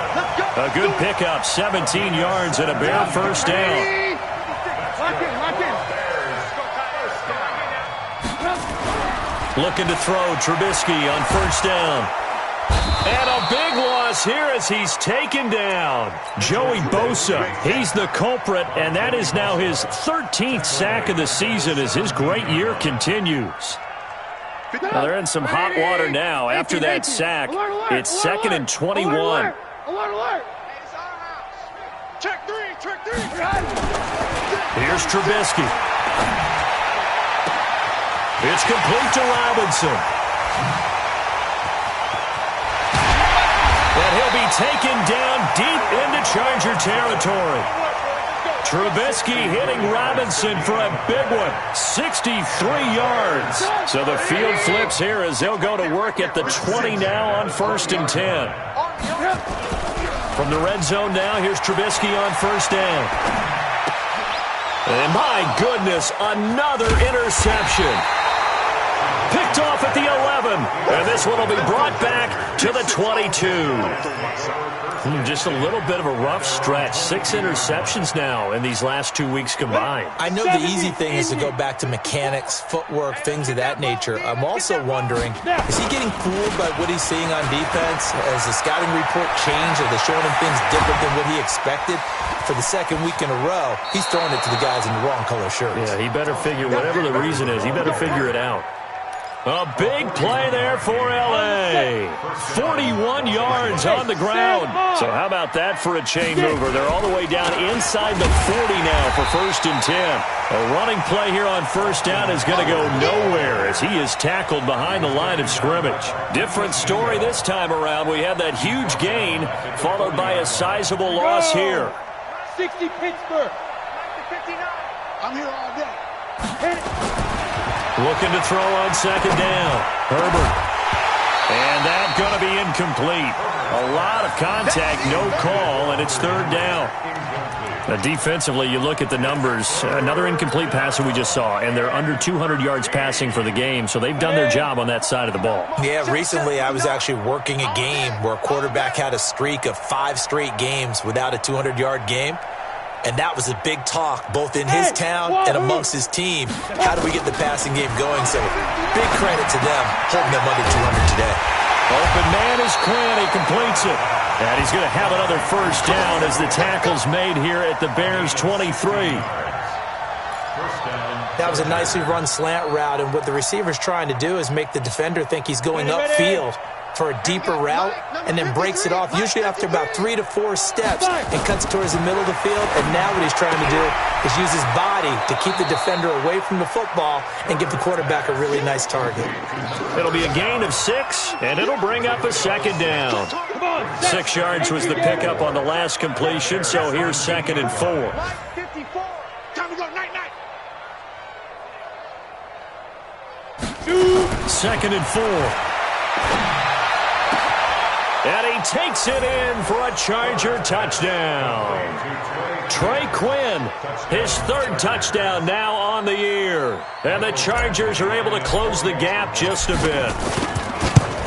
S1: A good pickup, 17 yards and a Bear first down. Looking to throw, Trubisky on first down. And a big loss here as he's taken down. Joey Bosa, he's the culprit, and that is now his 13th sack of the season as his great year continues. Well, they're in some hot water now. After that sack, it's 2nd and 21.
S2: Alert, alert. Check three.
S1: Here's Trubisky. It's complete to Robinson. And he'll be taken down deep into Charger territory. Trubisky hitting Robinson for a big one, 63 yards. So the field flips here as they'll go to work at the 20 now on 1st and 10. From the red zone now, here's Trubisky on first down. And my goodness, another interception. Picked off at the 11. And this one will be brought back to the 22. Just a little bit of a rough stretch. 6 interceptions now in these last 2 weeks combined.
S3: I know the easy thing is to go back to mechanics, footwork, things of that nature. I'm also wondering, is he getting fooled by what he's seeing on defense? Has the scouting report changed? Are they showing him things different than what he expected? For the 2nd week in a row, he's throwing it to the guys in the wrong color shirts.
S1: Yeah, he better figure, whatever the reason is, he better figure it out. A big play there for L.A. 41 yards on the ground. So how about that for a chain mover? They're all the way down inside the 40 now for 1st and 10. A running play here on first down is going to go nowhere as he is tackled behind the line of scrimmage. Different story this time around. We had that huge gain followed by a sizable loss here.
S2: 60 Pittsburgh. 59. I'm here all day. Hit it.
S1: Looking to throw on 2nd down. Herbert. And that's going to be incomplete. A lot of contact, no call, and it's 3rd down. Now, defensively, you look at the numbers. Another incomplete pass that we just saw, and they're under 200 yards passing for the game, so they've done their job on that side of the ball.
S3: Yeah, recently I was actually working a game where a quarterback had a streak of 5 straight games without a 200-yard game. And that was a big talk, both in his town and amongst his team. How do we get the passing game going? So big credit to them, holding them under 200 today.
S1: Open man is Quinn. He completes it. And he's going to have another first down as the tackle's made here at the Bears' 23.
S3: That was a nicely run slant route, and what the receiver's trying to do is make the defender think he's going upfield for a deeper route, and then breaks it off, usually after about 3 to 4 steps, and cuts towards the middle of the field. And now what he's trying to do is use his body to keep the defender away from the football and give the quarterback a really nice target.
S1: It'll be a gain of 6, and it'll bring up a 2nd down. 6 yards was the pickup on the last completion, so here's 2nd and 4.
S2: 54. Time to go. Night.
S1: 2nd and 4. And he takes it in for a Charger touchdown. Trey Quinn, his 3rd touchdown now on the year. And the Chargers are able to close the gap just a bit.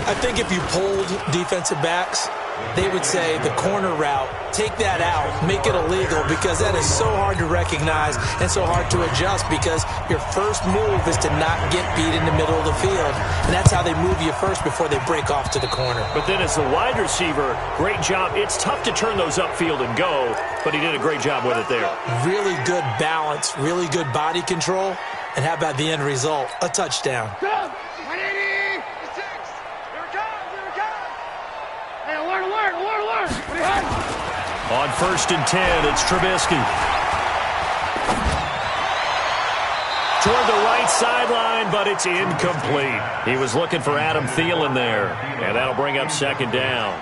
S3: I think if you polled defensive backs, they would say the corner route, take that out, make it illegal, because that is so hard to recognize and so hard to adjust, because your first move is to not get beat in the middle of the field. And that's how they move you first before they break off to the corner.
S1: But then as the wide receiver, great job. It's tough to turn those upfield and go, but he did a great job with it there.
S3: Really good balance, really good body control. And how about the end result? A touchdown.
S1: On 1st and 10, it's Trubisky. toward the right sideline, but it's incomplete. He was looking for Adam Thielen there, and that'll bring up second down.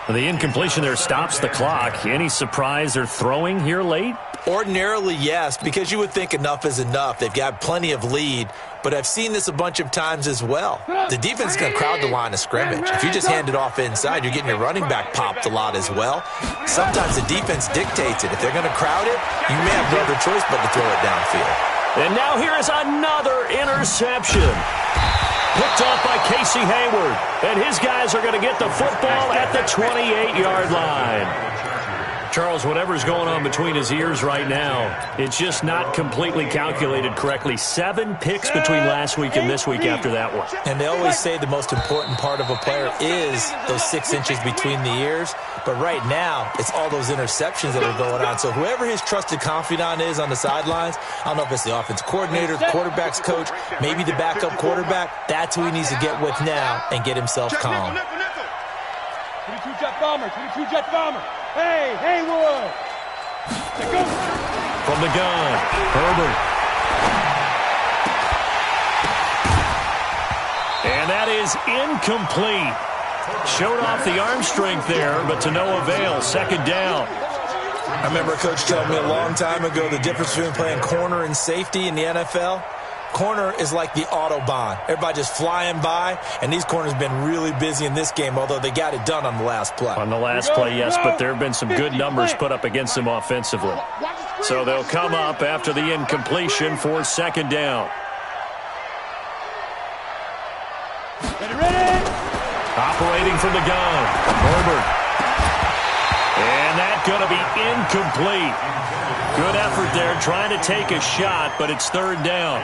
S1: The incompletion there stops the clock. Any surprise they're throwing here late?
S3: Ordinarily, yes, because you would think enough is enough. They've got plenty of lead, but I've seen this a bunch of times as well. The defense is going to crowd the line of scrimmage. If you just hand it off inside, you're getting your running back popped a lot as well. Sometimes the defense dictates it. If they're going to crowd it, you may have no other choice but to throw it downfield.
S1: And now here is another interception. Picked off by Casey Hayward. And his guys are going to get the football at the 28-yard line. Charles, whatever's going on between his ears right now, it's just not completely calculated correctly. 7 picks between last week and this week after that one.
S3: And they always say the most important part of a player is those 6 inches between the ears. But right now, it's all those interceptions that are going on. So whoever his trusted confidant is on the sidelines, I don't know if it's the offense coordinator, the quarterback's coach, maybe the backup quarterback, that's who he needs to get with now and get himself calm.
S2: 22 jet bomber, 22 jet bomber. Hey, Haywood! Go.
S1: From the gun, Herbert. And that is incomplete. Showed off the arm strength there, but to no avail. Second down.
S3: I remember a coach telling me a long time ago the difference between playing corner and safety in the NFL. Corner is like the Autobahn. Everybody just flying by, and these corners have been really busy in this game, although they got it done on the last play.
S1: On the last play, yes, but there have been some good numbers put up against them offensively. So they'll come up after the incompletion for second down. Operating from the gun, Herbert. And that's going to be incomplete. Good effort there, trying to take a shot, but it's third down.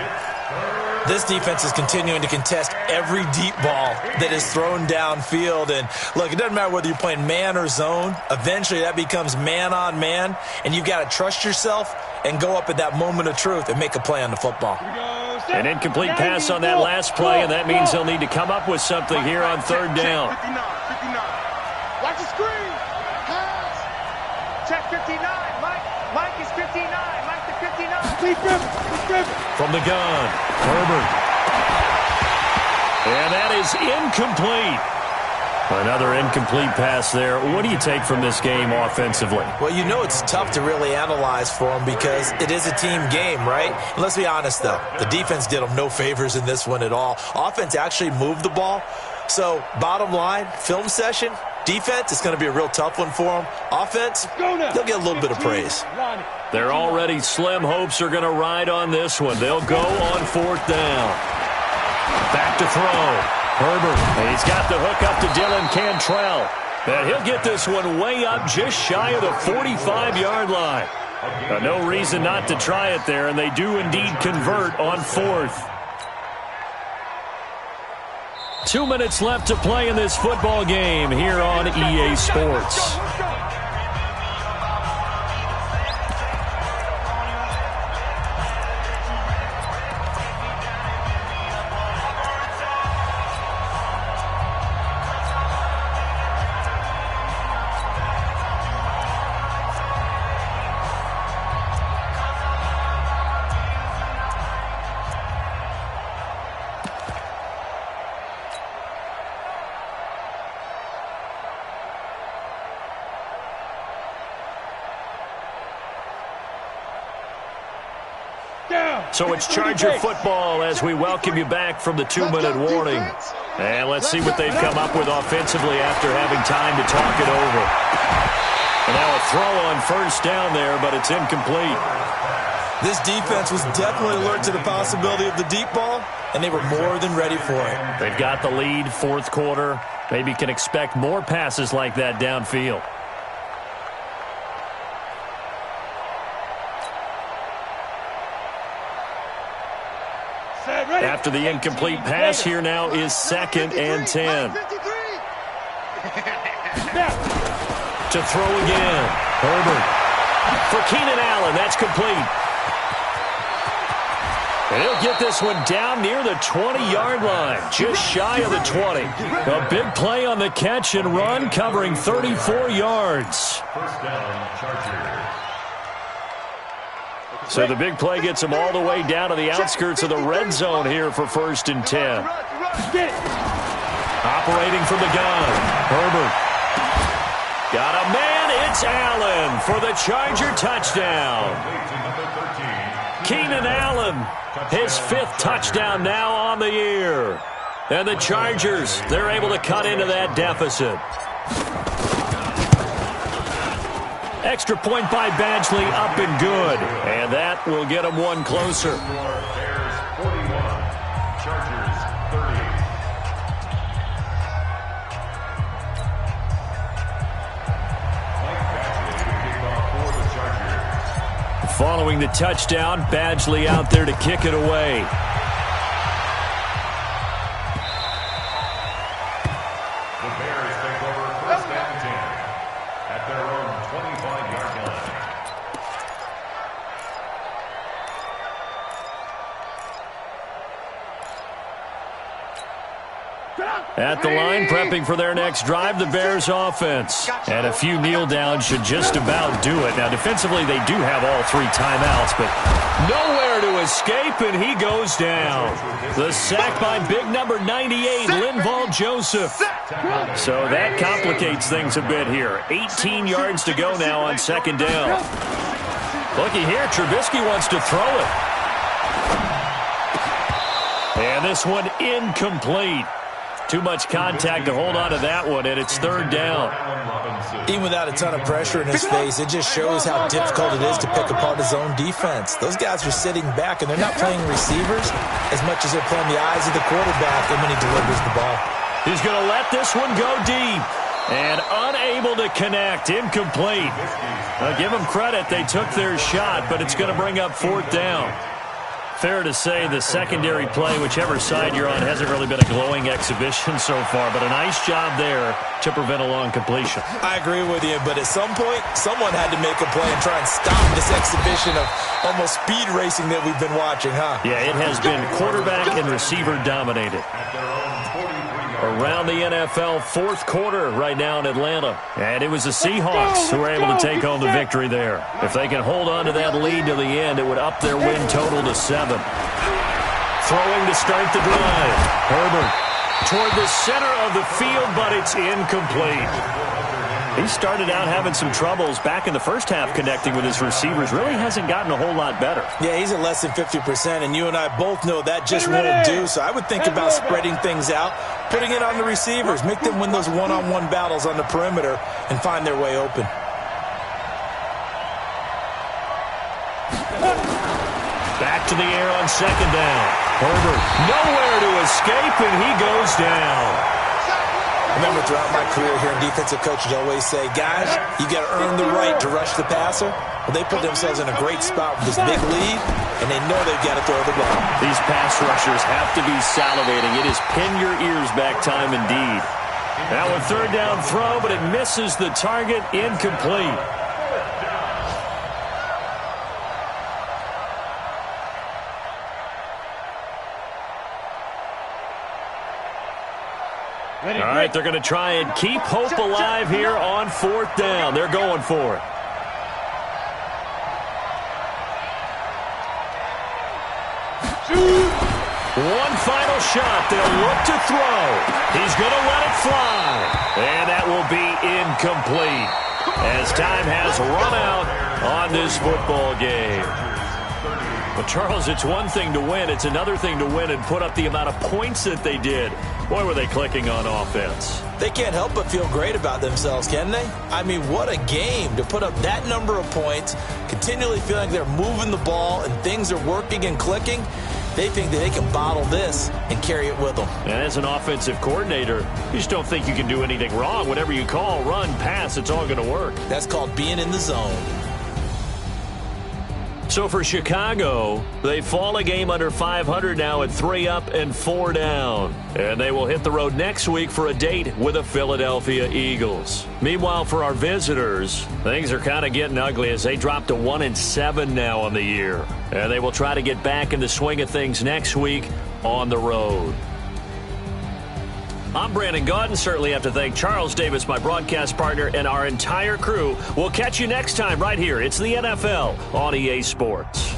S3: This defense is continuing to contest every deep ball that is thrown downfield. And, look, it doesn't matter whether you're playing man or zone. Eventually that becomes man-on-man, and you've got to trust yourself and go up at that moment of truth and make a play on the football.
S1: An incomplete pass on that last play, and that means they'll need to come up with something here on third down.
S2: 59. Watch the screen. Pass. Check 59. Mike is 59. Mike to 59.
S1: From the gun, Herbert. And that is incomplete. Another incomplete pass there. What do you take from this game offensively?
S3: Well, you know it's tough to really analyze for them because it is a team game, right? And let's be honest, though. The defense did them no favors in this one at all. Offense actually moved the ball. So, bottom line, film session, defense, it's going to be a real tough one for them. Offense, they'll get a little bit of praise.
S1: They're already slim hopes are going to ride on this one. They'll go on fourth down. Back to throw. Herbert, and he's got the hook up to Dylan Cantrell. And he'll get this one way up just shy of the 45-yard line. No reason not to try it there, and they do indeed convert on fourth. 2 minutes left to play in this football game here on EA Sports. So it's Charger football as we welcome you back from the 2-minute warning. And let's see what they've come up with offensively after having time to talk it over. And now a throw on first down there, but it's incomplete.
S3: This defense was definitely alert to the possibility of the deep ball, and they were more than ready for it.
S1: They've got the lead, fourth quarter. Maybe can expect more passes like that downfield. After the incomplete pass, here now is 2nd and 10. To throw again. Herbert. For Keenan Allen, that's complete. And he'll get this one down near the 20-yard line, just shy of the 20. A big play on the catch and run, covering 34 yards.
S4: First down, Chargers.
S1: So the big play gets him all the way down to the outskirts of the red zone here for 1st and 10. Operating from the gun, Herbert. Got a man, it's Allen for the Charger touchdown. Keenan Allen, his 5th touchdown now on the year. And the Chargers, they're able to cut into that deficit. Extra point by Badgley, up and good. And that will get them one closer.
S4: Bears 41, Chargers 30. Mike Badgley to kick off for the Chargers.
S1: Following the touchdown, Badgley out there to kick it away.
S4: The Bears take over 1st and 10 at their own 25-yard line.
S1: At the line, prepping for their next drive, the Bears offense. And a few kneel downs should just about do it. Now, defensively, they do have all 3 timeouts, but nowhere to escape, and he goes down. The sack by big number 98, Linval Joseph. So that complicates things a bit here. 18 yards to go now on 2nd down. Looky here, Trubisky wants to throw it. And this one incomplete. Too much contact to hold on to that one, and it's 3rd down.
S3: Even without a ton of pressure in his face, it just shows how difficult it is to pick apart his own defense. Those guys are sitting back, and they're not playing receivers as much as they're playing the eyes of the quarterback and when he delivers the ball.
S1: He's going to let this one go deep. And unable to connect, incomplete. Give them credit, they took their shot, but it's going to bring up 4th down. Fair to say the secondary play, whichever side you're on, hasn't really been a glowing exhibition so far, but a nice job there to prevent a long completion.
S3: I agree with you, but at some point, someone had to make a play and try and stop this exhibition of almost speed racing that we've been watching, huh?
S1: Yeah, it has been quarterback and receiver dominated. Around the NFL, 4th quarter right now in Atlanta. And it was the Seahawks who were able to take home the victory there. If they can hold on to that lead to the end, it would up their win total to 7. Throwing to start the drive. Herbert toward the center of the field, but it's incomplete. He started out having some troubles back in the first half connecting with his receivers. Really hasn't gotten a whole lot better.
S3: Yeah, he's at less than 50%, and you and I both know that just won't do. So I would think about spreading things out, putting it on the receivers, make them win those one-on-one battles on the perimeter and find their way open.
S1: Back to the air on 2nd down. Herbert nowhere to escape, and he goes down.
S3: Remember, throughout my career here in defensive coaches always say, guys, you got to earn the right to rush the passer. Well, they put themselves in a great spot with this big lead, and they know they've got to throw the ball.
S1: These pass rushers have to be salivating. It is pin your ears back time indeed. Now a 3rd down throw, but it misses the target, incomplete. All right, they're going to try and keep hope alive here on 4th down. They're going for it. One final shot. They'll look to throw. He's going to let it fly. And that will be incomplete as time has run out on this football game. Well, Charles, it's one thing to win. It's another thing to win and put up the amount of points that they did. Boy, were they clicking on offense.
S3: They can't help but feel great about themselves, can they? I mean, what a game to put up that number of points, continually feeling like they're moving the ball and things are working and clicking. They think that they can bottle this and carry it with them.
S1: And as an offensive coordinator, you just don't think you can do anything wrong. Whatever you call, run, pass, it's all going to work.
S3: That's called being in the zone.
S1: So for Chicago, they fall a game under 500 now at 3 up and 4 down. And they will hit the road next week for a date with the Philadelphia Eagles. Meanwhile, for our visitors, things are kind of getting ugly as they drop to 1-7 now on the year. And they will try to get back in the swing of things next week on the road. I'm Brandon Gaudin. Certainly have to thank Charles Davis, my broadcast partner, and our entire crew. We'll catch you next time right here. It's the NFL on EA Sports.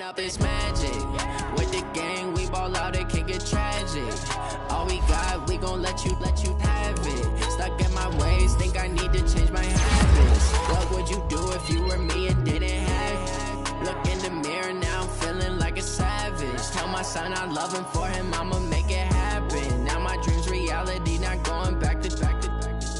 S5: Up is magic. With the gang, we ball out, it can get tragic. All we got, we gon' let you have it. Stuck in my ways, think I need to change my habits. What would you do if you were me and didn't have it? Look in the mirror, now I'm feeling like a savage. Tell my son I love him, for him I'ma make it happen. Now my dream's reality, not going back to.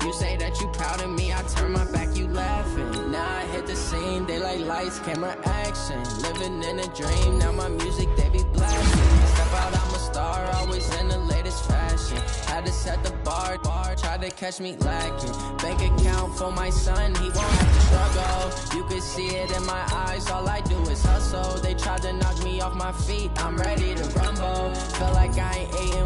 S5: You say that you proud of me, I turn my back, you laughing. Now I hit the scene, they like lights, camera, action. Living in a dream, now my music, they be blasting. Step out, I'm a star, always in the latest fashion. Had to set the bar, try to catch me lacking. Bank account for my son, he won't have to struggle. You can see it in my eyes, all I do is hustle. They tried to knock me off my feet, I'm ready to rumble. Feel like I ain't eating